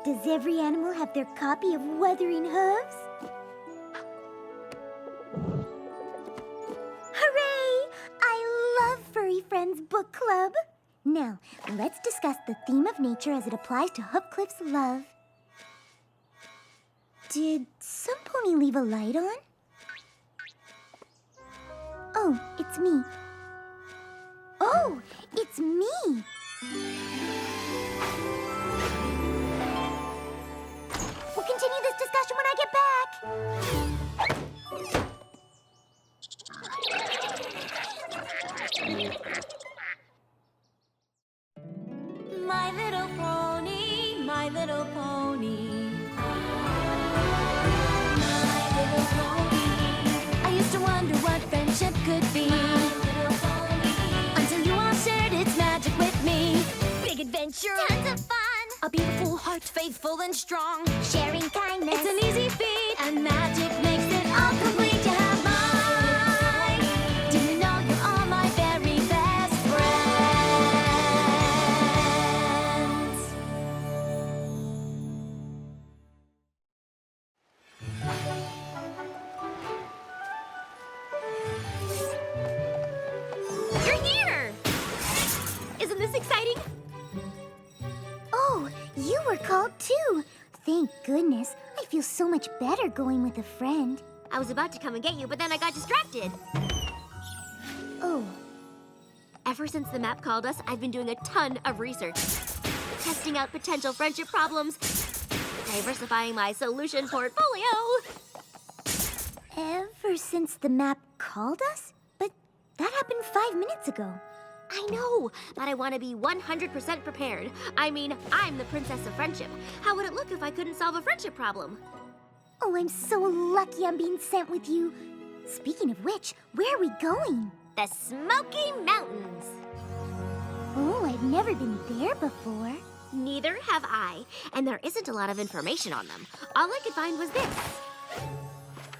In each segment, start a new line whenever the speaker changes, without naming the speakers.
Does every animal have their copy of Wuthering Hooves? Hooray! I love Furry Friends Book Club. Now, let's discuss the theme of nature as it applies to Hoofcliff's love. Did some pony leave a light on? Oh, it's me. Oh, it's me! We'll continue this discussion when I get back.
My little pony, my little pony. My little pony. I used to wonder what friendship could be. My little pony. Until you all shared its magic with me. Big adventure.
Tons of fun.
A beautiful heart, faithful and strong.
Sharing kindness.
It's an easy feat, and magic makes it all complete. You have mine. Do you know you're all my very best friends?
You're here! Isn't this exciting? Oh, you were called too. Thank goodness. I feel so much better going with a friend.
I was about to come and get you, but then I got distracted.
Oh,
Ever since the map called us, I've been doing a ton of research. Testing out potential friendship problems, diversifying my solution portfolio.
ever since the map called us? But that happened 5 minutes ago.
I know, but I want to be 100% prepared. I mean, I'm the princess of friendship. How would it look if I couldn't solve a friendship problem?
Oh, I'm so lucky I'm being sent with you. Speaking of which, where are we going?
The Smoky Mountains.
Oh, I've never been there before.
Neither have I, and there isn't a lot of information on them. All I could find was this.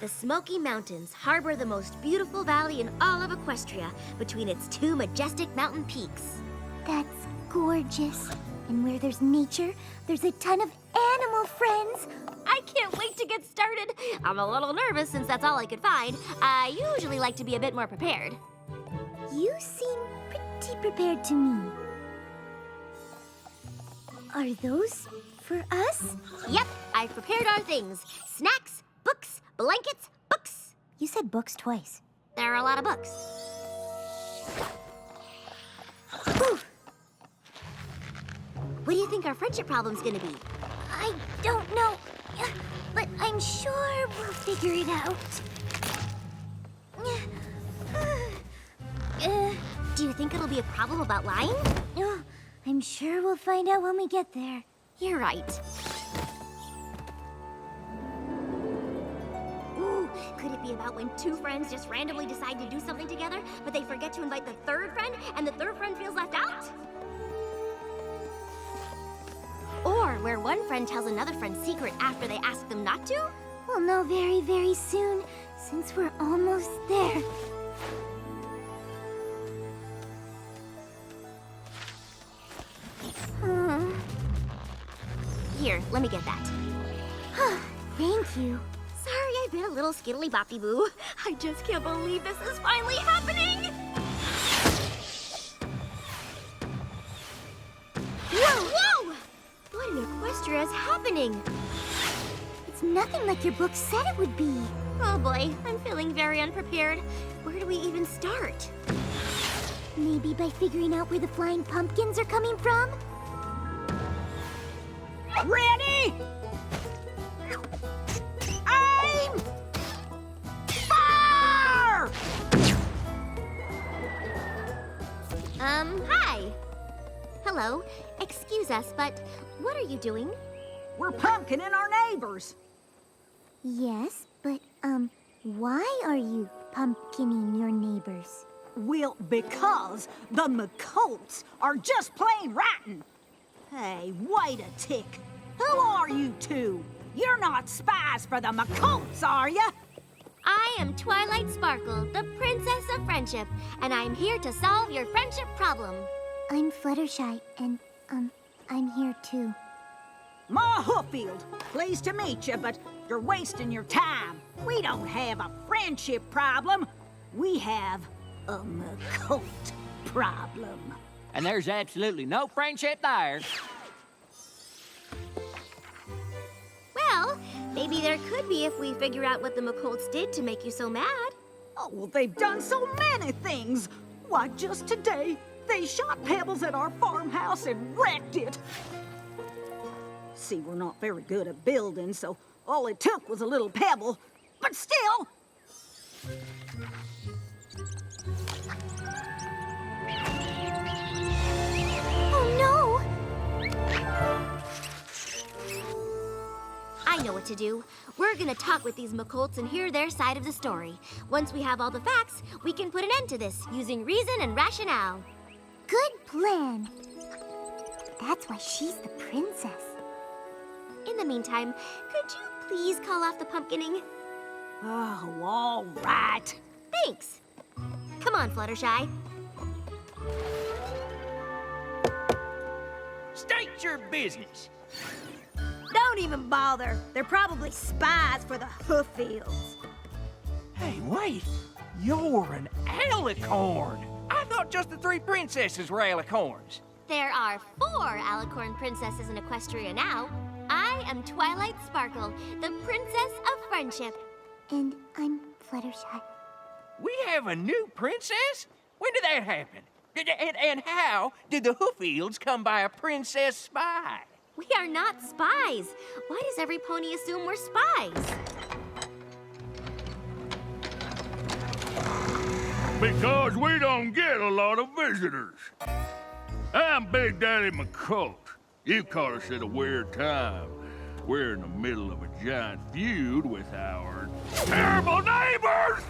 The Smoky Mountains harbor the most beautiful valley in all of Equestria between its two majestic mountain peaks.
That's gorgeous. And where there's nature, there's a ton of animal friends.
I can't wait to get started. I'm a little nervous since that's all I could find. I usually like to be a bit more prepared.
You seem pretty prepared to me. Are those for us?
Yep, I've prepared our things. Snacks, books, blankets, books.
You said books twice.
There are a lot of books.
Ooh,
What do you think our friendship problem's gonna be?
I don't know, but I'm sure we'll figure it out.
Do you think it'll be a problem about lying?
I'm sure we'll find out when we get there.
You're right. Ooh, could it be about when two friends just randomly decide to do something together, but they forget to invite the third friend, and the third friend feels left out? Or where one friend tells another friend's secret after they ask them not to?
We'll know very, very soon, since we're almost there.
Here, let me get that.
Thank you.
Sorry, I've been a little skiddly-boppy-boo. I just can't believe this is finally happening! Whoa, whoa! What in Equestria is happening?
It's nothing like your book said it would be.
Oh boy, I'm feeling very unprepared. Where do we even start?
Maybe by figuring out where the flying pumpkins are coming from?
Ready? Aim! Fire!
Hi. Hello. Excuse us, but what are you doing?
We're pumpkining our neighbors.
Yes, but, why are you pumpkining your neighbors?
Well, because the McColts are just plain rotten. Hey, wait a tick. Who are you two? You're not spies for the McColts, are ya?
I am Twilight Sparkle, the Princess of Friendship, and I'm here to solve your friendship problem.
I'm Fluttershy, and, I'm here too.
Ma Hooffield, pleased to meet you, but you're wasting your time. We don't have a friendship problem. We have a McColt problem.
And there's absolutely no friendship there.
Well, maybe there could be if we figure out what the McColts did to make you so mad.
Oh, well, they've done so many things. Why, just today, they shot pebbles at our farmhouse and wrecked it. See, we're not very good at building, so all it took was a little pebble. But still...
Oh no!
I know what to do. We're gonna talk with these McColts and hear their side of the story. Once we have all the facts, we can put an end to this using reason and rationale.
Good plan. That's why she's the princess.
In the meantime, could you please call off the pumpkining?
Oh, all right.
Thanks. Come on, Fluttershy.
State your business.
Don't even bother. They're probably spies for the Hooffields.
Hey, wait. You're an alicorn. I thought just the 3 princesses were alicorns.
There are 4 alicorn princesses in Equestria now. I am Twilight Sparkle, the Princess of Friendship.
And I'm Fluttershy.
We have a new princess? When did that happen? And how did the Hooffields come by a princess spy?
We are not spies. Why does every pony assume we're spies?
Because we don't get a lot of visitors. I'm Big Daddy McColt. You caught us at a weird time. We're in the middle of a giant feud with our terrible neighbors!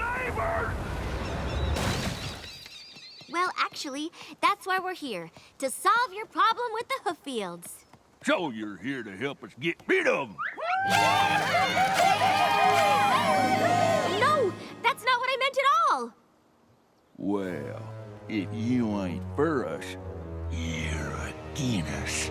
Well, actually, that's why we're here, to solve your problem with the Hooffields.
So you're here to help us get rid of them.
No, that's not what I meant at all.
Well, if you ain't for us, you're against us.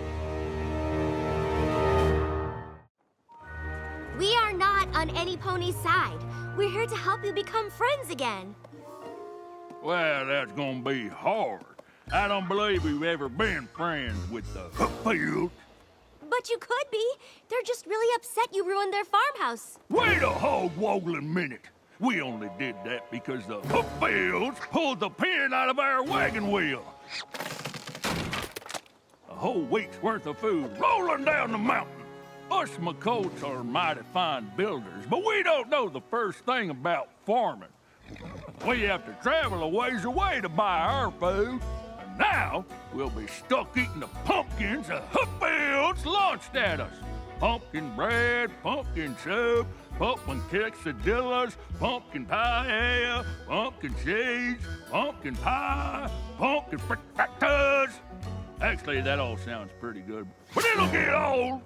We are not on any pony's side. We're here to help you become friends again.
Well, that's gonna be hard. I don't believe we've ever been friends with the Hooffields.
But you could be. They're just really upset you ruined their farmhouse.
Wait a hog-woggling minute. We only did that because the Hooffields pulled the pin out of our wagon wheel. A whole week's worth of food rolling down the mountain. Us McColts are mighty fine builders, but we don't know the first thing about farming. We have to travel a ways away to buy our food. And now, we'll be stuck eating the pumpkins the Hooffields launched at us. Pumpkin bread, pumpkin soup, pumpkin quesadillas, pumpkin paella, pumpkin cheese, pumpkin pie, pumpkin frittatas. Actually, that all sounds pretty good, but it'll get old.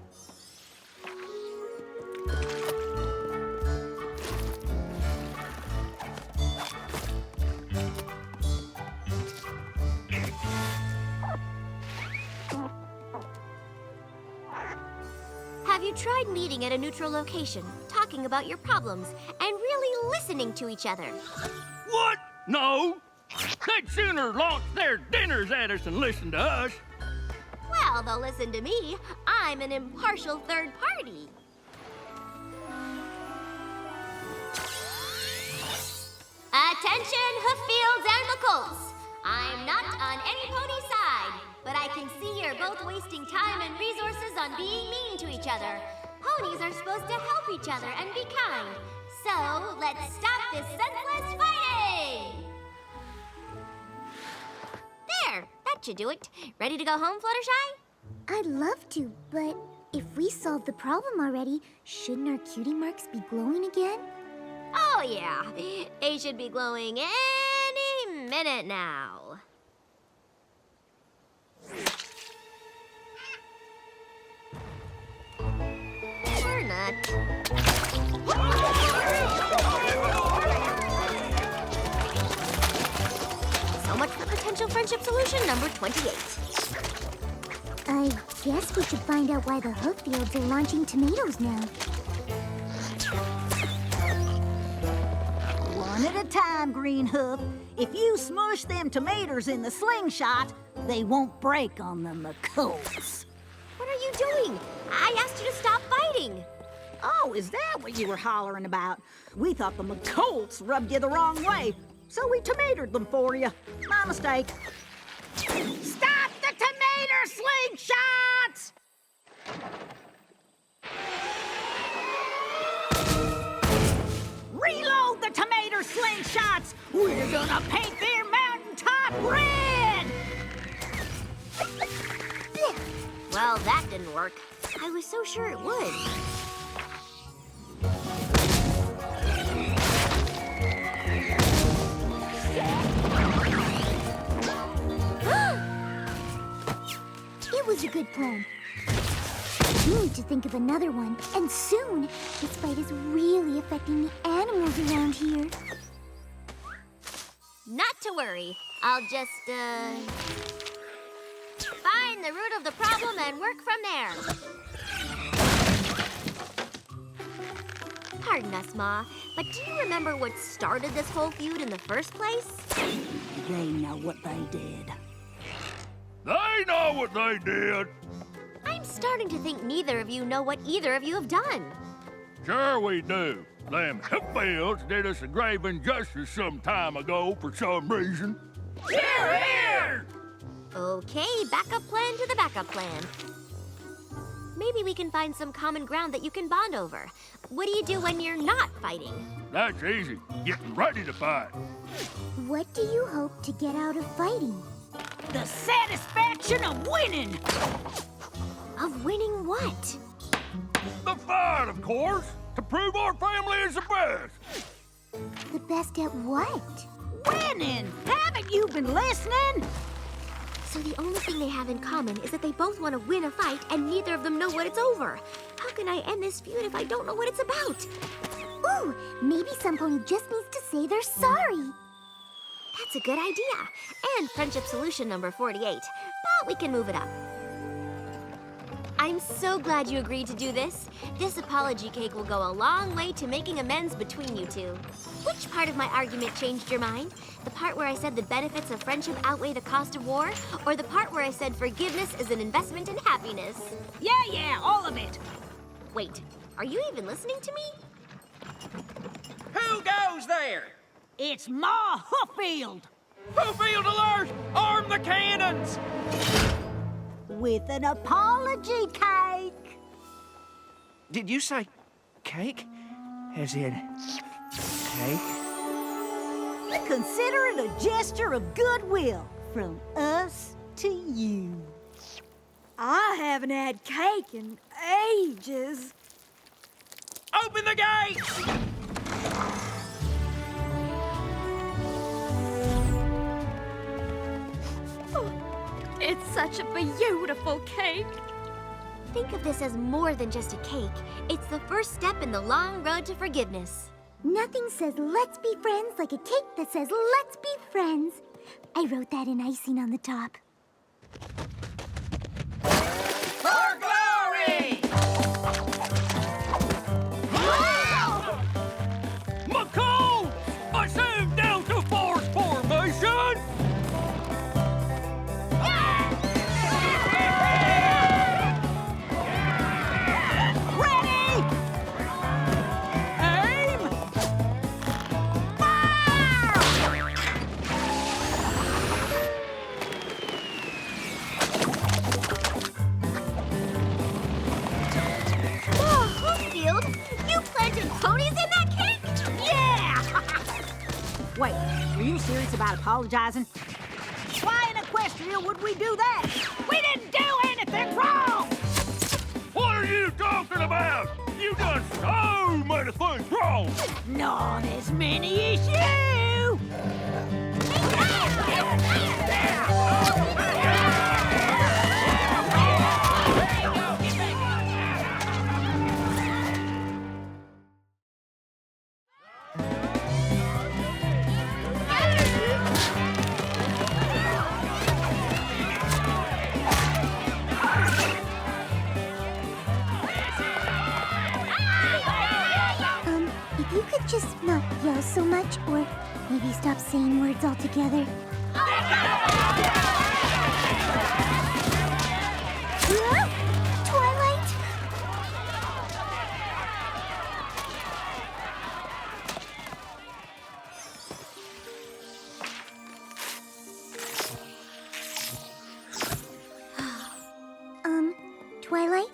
Have you tried meeting at a neutral location, talking about your problems, and really listening to each other?
What? No. They'd sooner launch their dinners at us than listen to us.
Well, they'll listen to me. I'm an impartial third party. Attention, Hooffields and McColts. I'm not on any pony side, but I can see you're both wasting time and resources on being mean to each other. Ponies are supposed to help each other and be kind. So, let's stop this senseless fighting! There, that should do it. Ready to go home, Fluttershy?
I'd love to, but if we solved the problem already, shouldn't our cutie marks be glowing again?
Oh, yeah. They should be glowing any minute now. Or not. So much for potential friendship solution number 28.
I guess we should find out why the Hooffields are launching tomatoes now.
One at a time, Green Hoof. If you smush them tomatoes in the slingshot, they won't break on the McColts.
What are you doing? I asked you to stop fighting.
Oh, is that what you were hollering about? We thought the McColts rubbed you the wrong way, so we tomatoed them for you. My mistake. Stop the tomato slingshots! Reload the tomato slingshots! We're gonna paint their mountaintop red!
Well, that didn't work. I was so sure it would.
It was a good plan. We need to think of another one, and soon. This fight is really affecting the animals around here.
Not to worry. I'll just, find the root of the problem and work from there. Pardon us, Ma, but do you remember what started this whole feud in the first place?
They know what they did.
They know what they did.
I'm starting to think neither of you know what either of you have done.
Sure we do. Them Hooffields did us a grave injustice some time ago for some reason. Here, here!
Okay, backup plan to the backup plan. Maybe we can find some common ground that you can bond over. What do you do when you're not fighting?
That's easy. Getting ready to fight.
What do you hope to get out of fighting?
The satisfaction of winning!
Of winning what?
The fight, of course, to prove our family is the best.
The best at what?
Winning! Haven't you been listening?
So the only thing they have in common is that they both want to win a fight and neither of them know what it's over. How can I end this feud if I don't know what it's about?
Ooh, maybe some pony just needs to say they're sorry.
That's a good idea. And friendship solution number 48. But we can move it up. I'm so glad you agreed to do this. This apology cake will go a long way to making amends between you two. Which part of my argument changed your mind? The part where I said the benefits of friendship outweigh the cost of war? Or the part where I said forgiveness is an investment in happiness?
Yeah, all of it.
Wait, are you even listening to me?
Who goes there?
It's Ma Hooffield
Hooffield alert! Arm the cannons!
with an apology cake.
Did you say cake? As in cake?
Consider it a gesture of goodwill from us to you.
I haven't had cake in ages.
Open the gates!
It's such a beautiful cake.
Think of this as more than just a cake. It's the first step in the long road to forgiveness.
Nothing says let's be friends like a cake that says let's be friends. I wrote that in icing on the top.
For glory!
McColts! Assume down to force formation!
Ready? Aim! Fire!
Oh, Hooffield, you planted ponies in that cake?
Yeah! Wait, are you serious about apologizing? Why in Equestria would we do that? We didn't do anything wrong!
What are you talking about? You done so many things wrong!
Not as many as you!
pause so much, or maybe stop saying words altogether. Twilight? Twilight?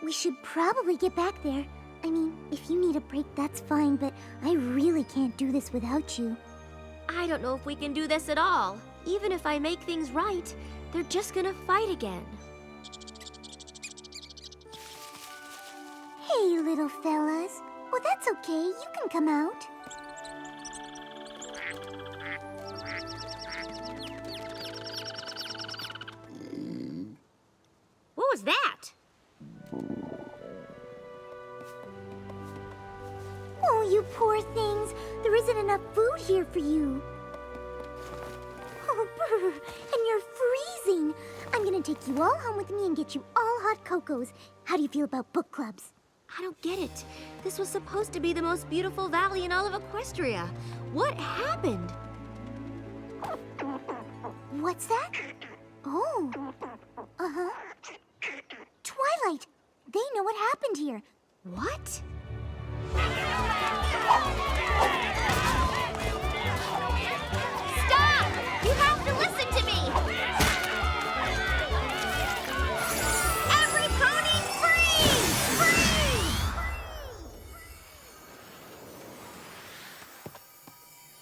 We should probably get back there. I mean, if you need a break, that's fine, but I really can't do this without you.
I don't know if we can do this at all. Even if I make things right, they're just gonna fight again.
Hey, little fellas. Well, that's okay. You can come out.
What was that?
Oh, you poor things. There isn't enough food here for you. Oh, brr, and you're freezing. I'm gonna take you all home with me and get you all hot cocos. How do you feel about book clubs?
I don't get it. This was supposed to be the most beautiful valley in all of Equestria. What happened?
What's that? Oh. Uh-huh. Twilight, they know what happened here.
What? Stop! You have to listen to me! Every pony freeze! Freeze!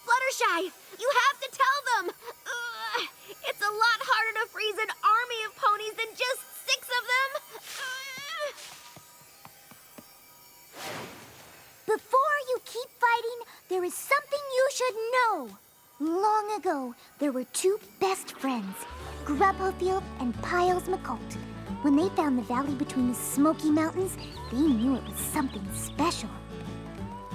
Fluttershy, you have to tell them! Ugh, it's a lot harder to freeze an army of ponies than just 6 of them!
Before you keep fighting, there is something you should know. Long ago, there were 2 best friends, Grub Hooffield and Piles McColt. When they found the valley between the Smoky Mountains, they knew it was something special.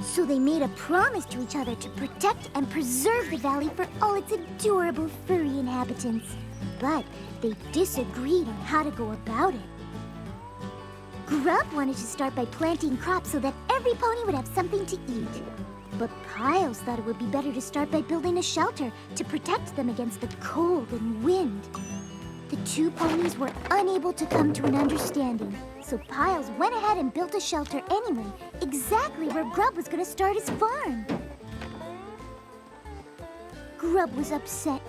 So they made a promise to each other to protect and preserve the valley for all its adorable furry inhabitants. But they disagreed on how to go about it. Grub wanted to start by planting crops so that every pony would have something to eat. But Piles thought it would be better to start by building a shelter to protect them against the cold and wind. The 2 ponies were unable to come to an understanding, so Piles went ahead and built a shelter anyway, exactly where Grub was going to start his farm. Grub was upset,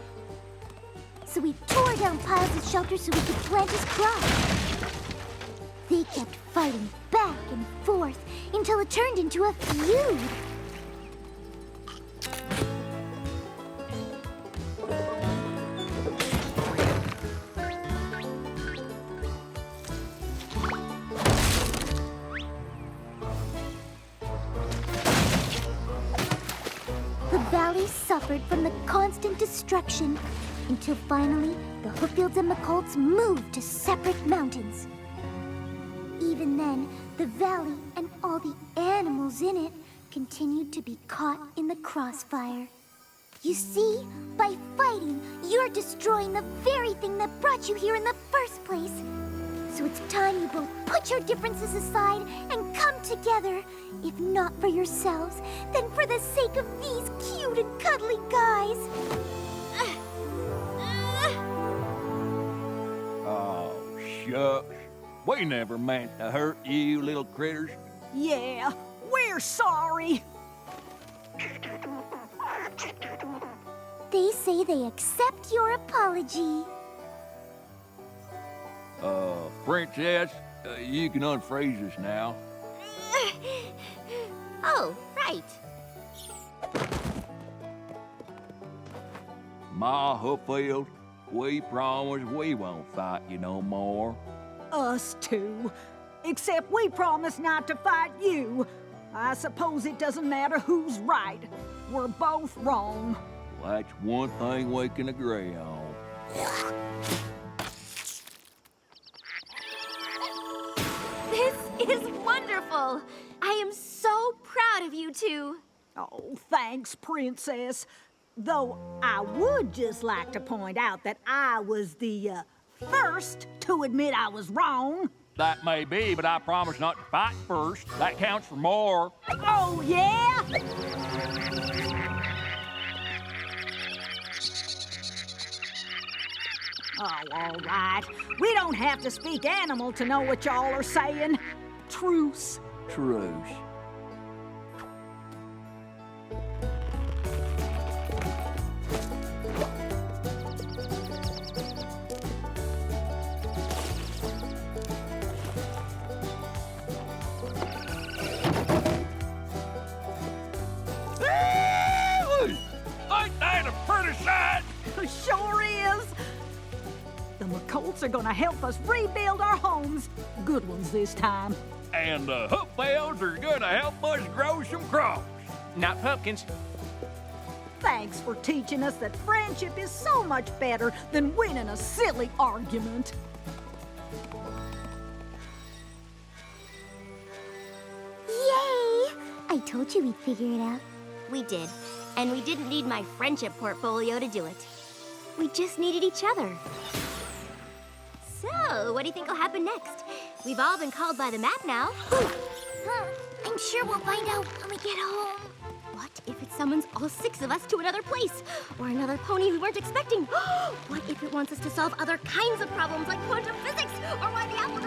so he tore down Piles' shelter so he could plant his crops. They kept fighting back and forth until it turned into a feud. The valley suffered from the constant destruction until finally the Hooffields and McColts moved to separate mountains. Even then, the valley and all the animals in it continued to be caught in the crossfire. You see, by fighting, you're destroying the very thing that brought you here in the first place. So it's time you both put your differences aside and come together. If not for yourselves, then for the sake of these cute and cuddly guys.
Oh, shucks. We never meant to hurt you, little critters.
Yeah, we're sorry.
They say they accept your apology.
Princess, you can unfreeze us now.
Oh, right.
Ma Hooffield, we promise we won't fight you no more.
Us too. Except we promise not to fight you. I suppose it doesn't matter who's right. We're both wrong.
Well, that's one thing we can agree on.
This is wonderful. I am so proud of you 2.
Oh, thanks, Princess. Though I would just like to point out that I was the first to admit I was wrong.
That may be, but I promise not to fight first. That counts for more.
Oh, yeah? Oh, all right. We don't have to speak animal to know what y'all are saying. Truce.
Truce.
Ain't that a pretty sight?
Sure is. The McColts are gonna help us rebuild our homes. Good ones this time.
And the Hooffields are gonna help us grow some crops.
Not pumpkins.
Thanks for teaching us that friendship is so much better than winning a silly argument.
Yay! I told you we'd figure it out.
We did. And we didn't need my friendship portfolio to do it. We just needed each other. So, what do you think will happen next? We've all been called by the map now.
I'm sure we'll find out when we get home.
What if it summons all 6 of us to another place? Or another pony we weren't expecting? What if it wants us to solve other kinds of problems like quantum physics? Or why the apple